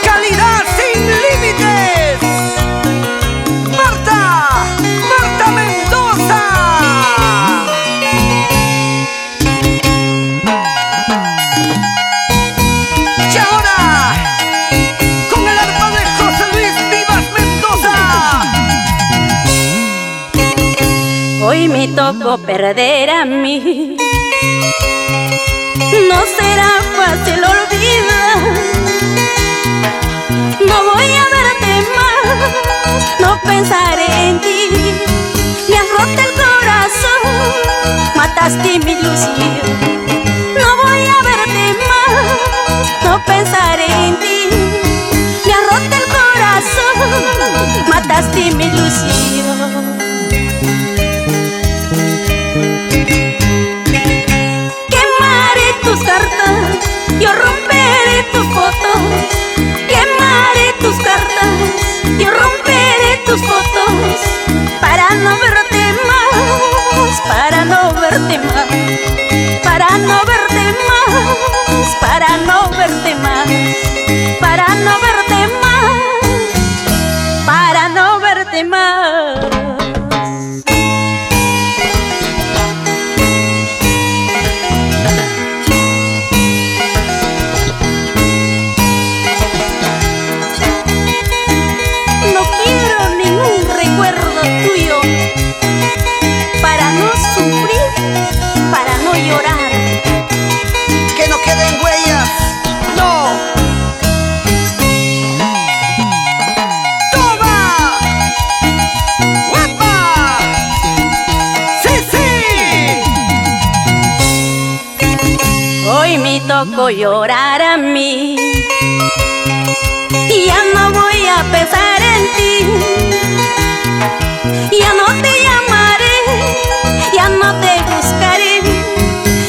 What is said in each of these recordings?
Calidad sin límites. Marta Mendoza. Y ahora, con el arpa de José Luis Vivas Mendoza. Hoy me tocó perder a mí. No será fácil olvidar. No voy a verte más, no pensaré en ti. Me has roto el corazón, mataste mi ilusión. No voy a verte más, no pensaré en ti. Me has roto el corazón, mataste mi ilusión. Quemaré tus cartas, yo romperé tus fotos. Quemaré tus cartas, yo romperé tus fotos. Para no verte más, para no verte más, para no verte más, para no verte más, para no verte más, para no verte más. Tuyo, para no sufrir, para no llorar. Que no queden huellas, no. ¡Toma! ¡Huepa! ¡Sí, sí! Hoy me tocó llorar a mí. Y ya no voy a pensar en ti. Ya no te llamaré, ya no te buscaré,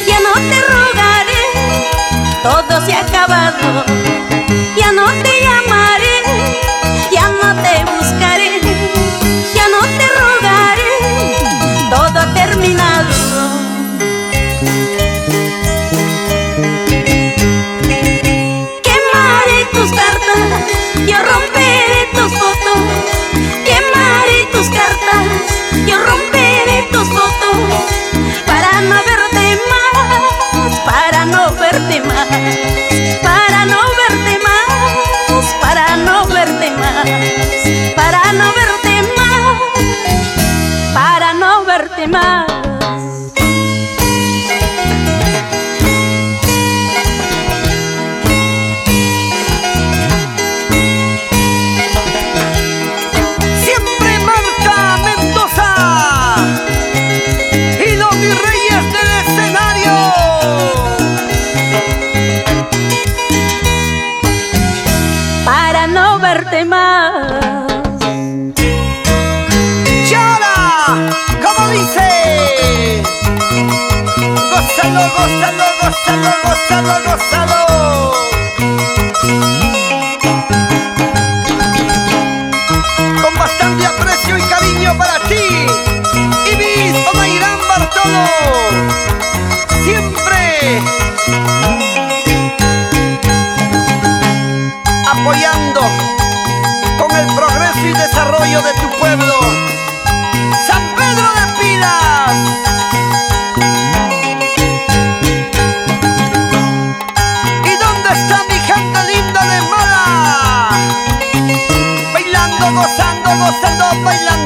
ya no te rogaré, todo se ha acabado. Ya no te llamaré, ya no te buscaré, ya no te rogaré, todo ha terminado. Quemaré tus cartas, yo romperé tus fotos. Quemaré tus cartas, yo romperé tus fotos. Para no verte más, para no verte más, para no verte más, para no verte más, para no verte más, para no verte más. Más. ¡Llora! ¿Cómo dice? Gózalo, gózalo, gózalo, gózalo, gózalo. Con bastante aprecio y cariño para ti, Ibis Omairán Bartolo. Siempre apoyando con el progreso y desarrollo de tu pueblo, San Pedro de Pilas. ¿Y dónde está mi gente linda de Mala? Bailando, gozando, gozando, bailando.